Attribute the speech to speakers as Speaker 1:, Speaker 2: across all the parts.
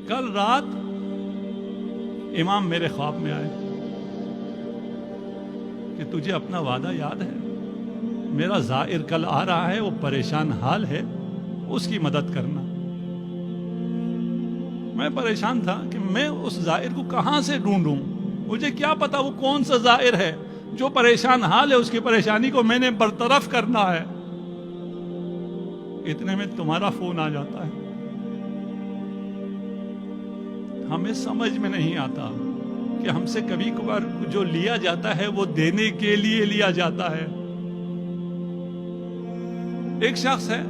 Speaker 1: کل رات امام میرے خواب میں آئے کہ تجھے اپنا وعدہ یاد ہے؟ میرا زائر کل آ رہا ہے، وہ پریشان حال ہے، اس کی مدد کرنا۔ میں پریشان تھا کہ میں اس زائر کو کہاں سے ڈھونڈوں، مجھے کیا پتا وہ کون سا زائر ہے جو پریشان حال ہے، اس کی پریشانی کو میں نے برطرف کرنا ہے۔ اتنے میں تمہارا فون آ جاتا ہے۔ ہمیں سمجھ میں نہیں آتا کہ ہم سے کبھی کبھار جو لیا جاتا ہے وہ دینے کے لیے لیا جاتا ہے۔ ایک شخص ہے،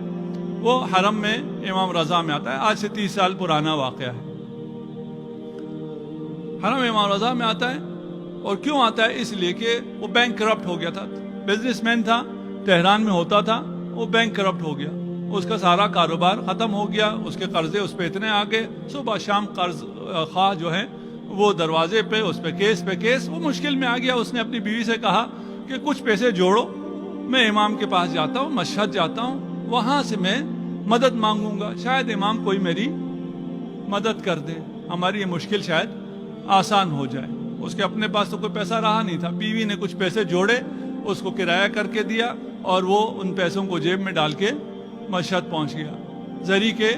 Speaker 1: وہ حرم میں امام رضا میں آتا ہے، آج سے 30 سال پرانا واقعہ ہے۔ حرم امام رضا میں آتا ہے، اور کیوں آتا ہے؟ اس لیے کہ وہ بینک کرپٹ ہو گیا تھا، بزنس مین تھا، تہران میں ہوتا تھا، وہ بینک کرپٹ ہو گیا، اس کا سارا کاروبار ختم ہو گیا، اس کے قرضے اس پہ اتنے آ گئے، صبح شام قرض خواہ جو ہیں وہ دروازے پہ، اس پہ کیس، وہ مشکل میں آ گیا۔ اس نے اپنی بیوی سے کہا کہ کچھ پیسے جوڑو، میں امام کے پاس جاتا ہوں، مشہد جاتا ہوں، وہاں سے میں مدد مانگوں گا، شاید امام کوئی میری مدد کر دے، ہماری یہ مشکل شاید آسان ہو جائے۔ اس کے اپنے پاس تو کوئی پیسہ رہا نہیں تھا، بیوی نے کچھ پیسے جوڑے، اس کو کرایہ کر کے دیا، اور وہ ان پیسوں کو جیب میں ڈال کے مشہد پہنچ گیا، زری کے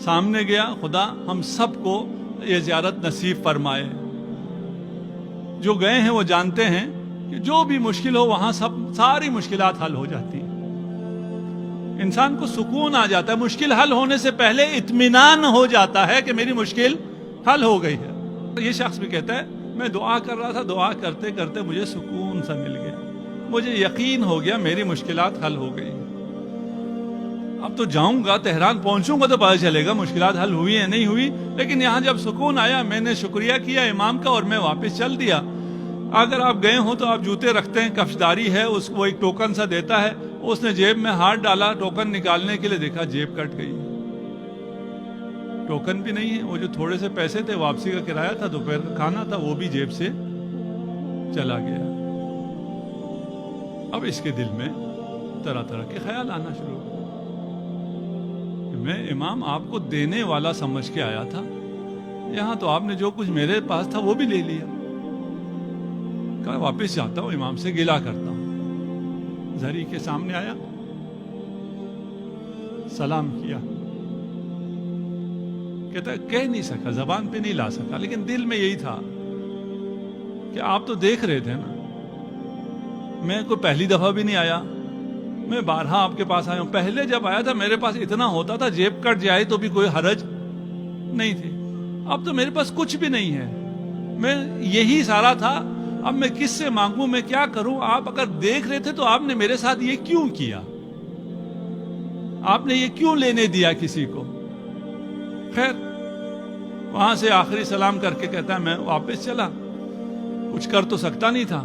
Speaker 1: سامنے گیا۔ خدا ہم سب کو یہ زیارت نصیب فرمائے۔ جو گئے ہیں وہ جانتے ہیں کہ جو بھی مشکل ہو وہاں ساری مشکلات حل ہو جاتی ہیں، انسان کو سکون آ جاتا ہے، مشکل حل ہونے سے پہلے اطمینان ہو جاتا ہے کہ میری مشکل حل ہو گئی ہے۔ یہ شخص بھی کہتا ہے میں دعا کر رہا تھا، دعا کرتے کرتے مجھے سکون سا مل گیا، مجھے یقین ہو گیا میری مشکلات حل ہو گئی۔ اب تو جاؤں گا، تہران پہنچوں گا تو پتہ چلے گا مشکلات حل ہوئی ہیں نہیں ہوئی، لیکن یہاں جب سکون آیا میں نے شکریہ کیا امام کا اور میں واپس چل دیا۔ اگر آپ گئے ہوں تو آپ جوتے رکھتے ہیں، کفشداری ہے، اس کو ایک ٹوکن سا دیتا ہے، اس نے جیب میں ہاتھ ڈالا ٹوکن نکالنے کے لیے، دیکھا جیب کٹ گئی، ٹوکن بھی نہیں ہے، وہ جو تھوڑے سے پیسے تھے واپسی کا کرایہ تھا، دوپہر کا کھانا تھا، وہ بھی جیب سے چلا گیا۔ اب اس کے دل میں طرح طرح کے خیال آنا شروع ہو، میں امام آپ کو دینے والا سمجھ کے آیا تھا، یہاں تو آپ نے جو کچھ میرے پاس تھا وہ بھی لے لیا۔ کہا واپس جاتا ہوں، امام سے گلہ کرتا ہوں۔ زری کے سامنے آیا، سلام کیا، کہتا کہہ نہیں سکا، زبان پہ نہیں لا سکا، لیکن دل میں یہی تھا کہ آپ تو دیکھ رہے تھے نا، میں کوئی پہلی دفعہ بھی نہیں آیا، میں بارہا آپ کے پاس آیا ہوں، پہلے جب آیا تھا میرے پاس اتنا ہوتا تھا، جیب کٹ جائے تو بھی کوئی حرج نہیں تھی، اب تو میرے پاس کچھ بھی نہیں ہے، میں یہی سارا تھا، اب میں کس سے مانگوں، میں کیا کروں؟ آپ اگر دیکھ رہے تھے تو آپ نے میرے ساتھ یہ کیوں کیا؟ آپ نے یہ کیوں لینے دیا کسی کو؟ خیر وہاں سے آخری سلام کر کے کہتا ہے میں واپس چلا، کچھ کر تو سکتا نہیں تھا،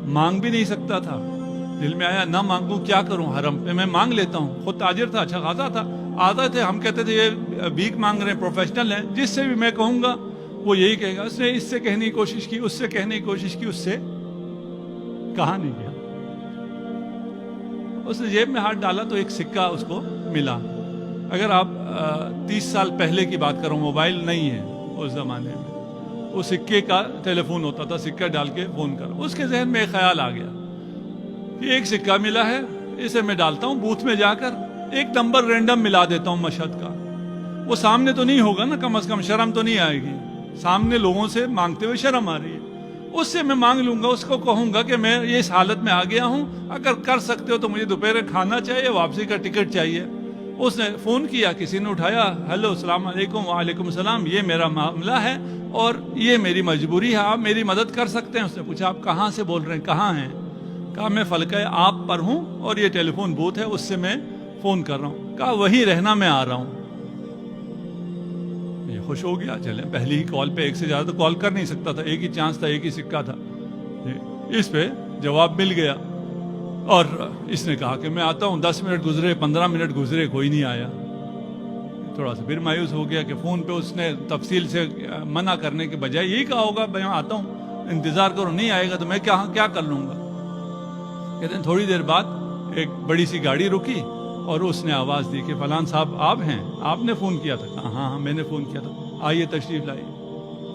Speaker 1: مانگ بھی نہیں سکتا تھا، دل میں آیا نہ مانگوں کیا کروں، حرم پہ میں مانگ لیتا ہوں، خود تاجر تھا، اچھا خاصا تھا، آتا تھے، ہم کہتے تھے یہ بھیک مانگ رہے ہیں، پروفیشنل ہیں، جس سے بھی میں کہوں گا وہ یہی کہے گا۔ اس نے اس سے کہنے کی کوشش کی، اس سے کہنے کی کوشش کی، اس سے کہا نہیں گیا۔ اس نے جیب میں ہاتھ ڈالا تو ایک سکہ اس کو ملا۔ اگر آپ 30 سال پہلے کی بات کروں، موبائل نہیں ہے اس زمانے میں، وہ سکے کا ٹیلی فون ہوتا تھا، سکہ ڈال کے فون کرو۔ اس کے ذہن میں ایک خیال آ گیا کہ ایک سکہ ملا ہے، اسے میں ڈالتا ہوں بوتھ میں جا کر، ایک نمبر رینڈم ملا دیتا ہوں مشہد کا، وہ سامنے تو نہیں ہوگا نا، کم از کم شرم تو نہیں آئے گی، سامنے لوگوں سے مانگتے ہوئے شرم آ رہی ہے، اس سے میں مانگ لوں گا، اس کو کہوں گا کہ میں اس حالت میں آ گیا ہوں، اگر کر سکتے ہو تو مجھے دوپہر کھانا چاہیے، واپسی کا ٹکٹ چاہیے۔ اس نے فون کیا، کسی نے اٹھایا، ہیلو السلام علیکم، وعلیکم السلام، یہ میرا معاملہ ہے اور یہ میری مجبوری ہے، آپ میری مدد کر سکتے ہیں؟ اس نے پوچھا آپ کہاں سے بول رہے ہیں، کہاں ہیں؟ کہا میں فلکہ آپ پر ہوں اور یہ ٹیلی فون بوتھ ہے، اس سے میں فون کر رہا ہوں۔ کہا وہی رہنا، میں آ رہا ہوں۔ یہ خوش ہو گیا، چلیں پہلی ہی کال پہ ایک سے زیادہ تو کال کر نہیں سکتا تھا، ایک ہی چانس تھا، ایک ہی سکہ تھا، اس پہ جواب مل گیا۔ اور اس نے کہا کہ میں آتا ہوں، 10 منٹ گزرے، 15 منٹ گزرے، کوئی نہیں آیا۔ تھوڑا سا پھر مایوس ہو گیا کہ فون پہ اس نے تفصیل سے منع کرنے کے بجائے یہی کہا ہوگا میں آتا ہوں، انتظار کرو، نہیں آئے گا تو میں کیا کر لوں گا۔ کہتے ہیں تھوڑی دیر بعد ایک بڑی سی گاڑی رکی اور اس نے آواز دی کہ فلان صاحب آپ ہیں، آپ نے فون کیا تھا؟ کہا ہاں میں نے فون کیا تھا۔ آئیے تشریف لائیے,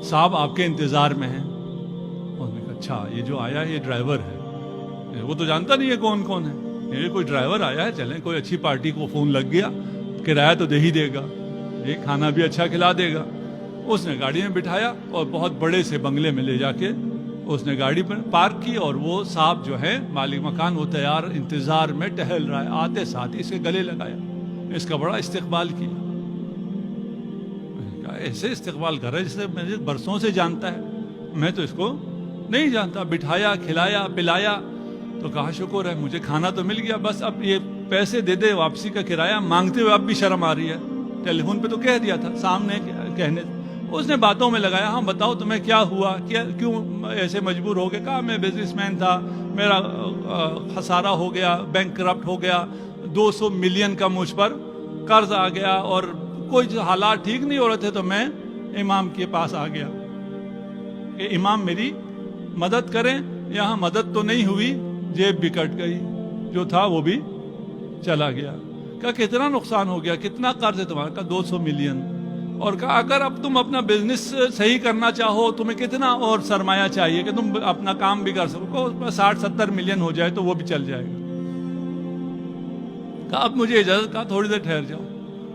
Speaker 1: صاحب آپ کے انتظار میں ہیں. اور میں کہا اچھا یہ جو آیا ہے یہ ڈرائیور ہے, وہ تو جانتا نہیں ہے کون کون ہے, یہ کوئی ڈرائیور آیا ہے, چلیں کوئی اچھی پارٹی کو فون لگ گیا, کرایہ تو دے ہی دے گا, یہ کھانا بھی اچھا کھلا دے گا. اس نے گاڑی میں بٹھایا اور بہت بڑے سے بنگلے میں لے جا کے اس نے گاڑی پر پارک کی, اور وہ صاحب جو ہے مالک مکان وہ تیار انتظار میں ٹہل رہا ہے, آتے ساتھ ہی اسے گلے لگایا, اس کا بڑا استقبال کیا. میں نے کہا ایسے استقبال کر رہا ہے جسے مجھے برسوں سے جانتا ہے, میں تو اس کو نہیں جانتا. بٹھایا, کھلایا, پلایا, تو کہا شکر ہے مجھے کھانا تو مل گیا, بس اب یہ پیسے دے دے, واپسی کا کرایہ مانگتے ہوئے اب بھی شرم آ رہی ہے. ٹیلی فون پہ تو کہہ دیا تھا, سامنے کہنے. اس نے باتوں میں لگایا, ہاں بتاؤ تمہیں کیا ہوا, کیوں ایسے مجبور ہو گئے. کہا میں بزنس مین تھا, میرا خسارہ ہو گیا, بینک کرپٹ ہو گیا, 200 ملین کا مجھ پر قرض آ گیا, اور کوئی حالات ٹھیک نہیں ہو رہے تھے, تو میں امام کے پاس آ گیا کہ امام میری مدد کریں. یہاں مدد تو نہیں ہوئی, جیب بھی کٹ گئی, جو تھا وہ بھی چلا گیا. کہا کتنا نقصان ہو گیا, کتنا قرض ہے تمہارا؟ کہا 200 ملین. اور کہا اگر اب تم اپنا بزنس صحیح کرنا چاہو تمہیں کتنا اور سرمایہ چاہیے کہ تم اپنا کام بھی کر سکو؟ 60-70 ملین ہو جائے تو وہ بھی چل جائے گا. کہا اب مجھے اجازت, کہا تھوڑی دیر ٹھہر جاؤ.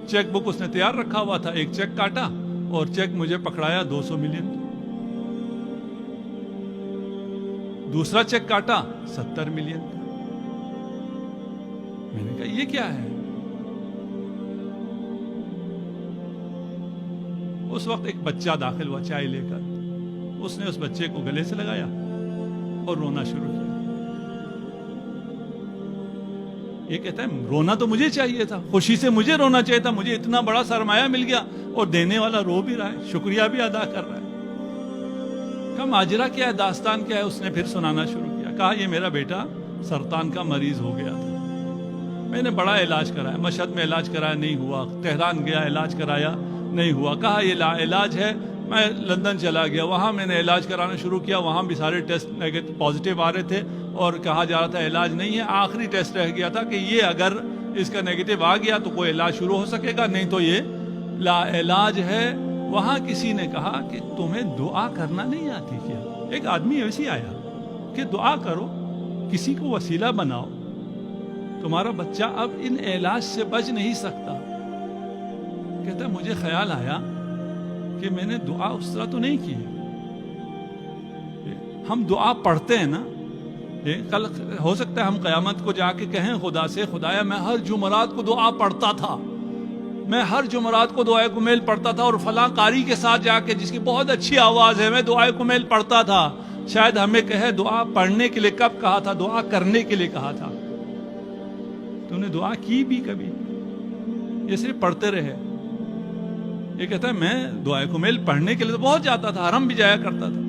Speaker 1: چیک بک اس نے تیار رکھا ہوا تھا, ایک چیک کاٹا اور چیک مجھے پکڑایا 200 ملین. دوسرا چیک کاٹا 70 ملین. میں نے کہا یہ کیا ہے؟ اس وقت ایک بچہ داخل ہوا چائے لے کر, اس نے اس بچے کو گلے سے لگایا اور رونا شروع کیا. یہ کہتا ہے رونا تو مجھے چاہیے تھا, خوشی سے مجھے رونا چاہیے تھا, مجھے اتنا بڑا سرمایہ مل گیا اور دینے والا رو بھی رہا ہے, شکریہ بھی ادا کر رہا ہے. کہا ماجرا کیا ہے, داستان کیا ہے؟ اس نے پھر سنانا شروع کیا. کہا یہ میرا بیٹا سرطان کا مریض ہو گیا تھا, میں نے بڑا علاج کرایا, مشہد میں علاج کرایا نہیں ہوا, تہران گیا علاج کرایا نہیں ہوا. کہا یہ لا علاج ہے, میں لندن چلا گیا, وہاں میں نے علاج کرانا شروع کیا, وہاں بھی سارے ٹیسٹ پازیٹیو آ رہے تھے اور کہا جا رہا تھا علاج نہیں ہے. آخری ٹیسٹ رہ گیا تھا کہ یہ اگر اس کا نیگیٹو آ گیا تو کوئی علاج شروع ہو سکے گا, نہیں تو یہ لا علاج ہے. وہاں کسی نے کہا کہ تمہیں دعا کرنا نہیں آتی کیا؟ ایک آدمی ایسی آیا کہ دعا کرو, کسی کو وسیلہ بناؤ, تمہارا بچہ اب ان علاج سے بچ نہیں سکتا. کہتا ہے مجھے خیال آیا کہ میں نے دعا اس طرح تو نہیں کی. ہم دعا پڑھتے ہیں نا, کل ہو سکتا ہے ہم قیامت کو جا کے کہیں خدا سے, خدایا میں ہر جمعرات کو دعا پڑھتا تھا, میں ہر جمعرات کو دعائے کمیل پڑھتا تھا, اور فلاں قاری کے ساتھ جا کے جس کی بہت اچھی آواز ہے میں دعائے کمیل پڑھتا تھا. شاید ہمیں کہے دعا پڑھنے کے لیے کب کہا تھا, دعا کرنے کے لیے کہا تھا. تو نے دعا کی بھی کبھی؟ یہ صرف پڑھتے رہے. یہ کہتا ہے میں دعائے کمیل پڑھنے کے لیے تو بہت جاتا تھا, حرم بھی جایا کرتا تھا,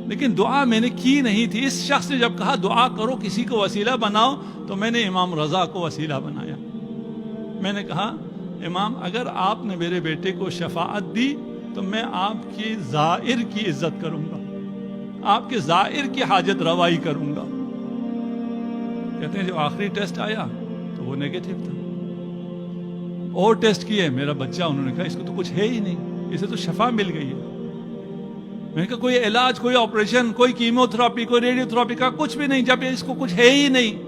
Speaker 1: لیکن دعا میں نے کی نہیں تھی. اس شخص نے جب کہا دعا کرو, کسی کو وسیلہ بناؤ, تو میں نے امام رضا کو وسیلہ بنایا. میں نے کہا امام اگر آپ نے میرے بیٹے کو شفاعت دی تو میں آپ کی زائر کی عزت کروں گا, آپ کے زائر کی حاجت روائی کروں گا. کہتے ہیں جو آخری ٹیسٹ آیا تو وہ نیگیٹو تھا. اور ٹیسٹ کیے, میرا بچہ, انہوں نے کہا اس کو تو کچھ ہے ہی نہیں, اسے تو شفا مل گئی ہے. میں نے کہا کوئی علاج, کوئی آپریشن, کوئی کیمو تھراپی, کوئی ریڈیو تھراپی کا کچھ بھی نہیں, جب اس کو کچھ ہے ہی نہیں.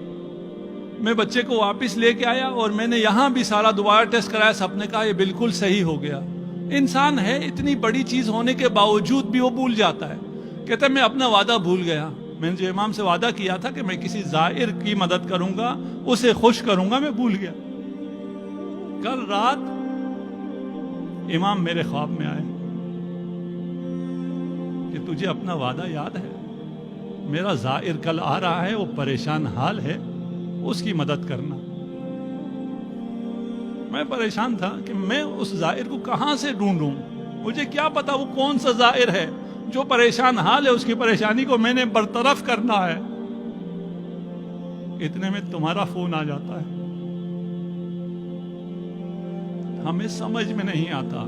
Speaker 1: میں بچے کو واپس لے کے آیا اور میں نے یہاں بھی سارا دوبارہ ٹیسٹ کرایا, سب نے کہا یہ بالکل صحیح ہو گیا. انسان ہے, اتنی بڑی چیز ہونے کے باوجود بھی وہ بھول جاتا ہے. کہتا ہے میں اپنا وعدہ بھول گیا, میں نے جو امام سے وعدہ کیا تھا کہ میں کسی زائر کی مدد کروں گا, اسے خوش کروں گا, میں بھول گیا. کل رات امام میرے خواب میں آئے کہ تجھے اپنا وعدہ یاد ہے, میرا زائر کل آ رہا ہے, وہ پریشان حال ہے, اس کی مدد کرنا. میں پریشان تھا کہ میں اس زائر کو کہاں سے ڈھونڈوں, مجھے کیا پتا وہ کون سا زائر ہے جو پریشان حال ہے, اس کی پریشانی کو میں نے برطرف کرنا ہے. اتنے میں تمہارا فون آ جاتا ہے. ہمیں سمجھ میں نہیں آتا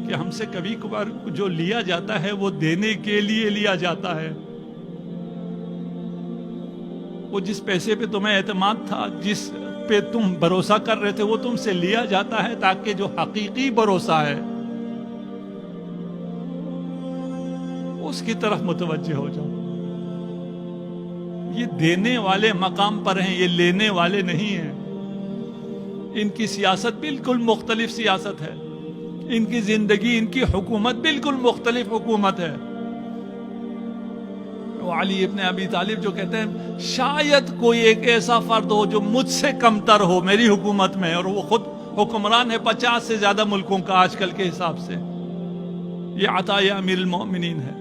Speaker 1: کہ ہم سے کبھی کبھار جو لیا جاتا ہے وہ دینے کے لیے لیا جاتا ہے. وہ جس پیسے پہ تمہیں اعتماد تھا, جس پہ تم بھروسہ کر رہے تھے, وہ تم سے لیا جاتا ہے تاکہ جو حقیقی بھروسہ ہے اس کی طرف متوجہ ہو جاؤ. یہ دینے والے مقام پر ہیں, یہ لینے والے نہیں ہیں. ان کی سیاست بالکل مختلف سیاست ہے, ان کی زندگی, ان کی حکومت بالکل مختلف حکومت ہے. وہ علی ابن ابی طالب جو کہتے ہیں شاید کوئی ایک ایسا فرد ہو جو مجھ سے کمتر ہو میری حکومت میں, اور وہ خود حکمران ہے 50 سے زیادہ ملکوں کا آج کل کے حساب سے. یہ عطا امیر المومنین ہے.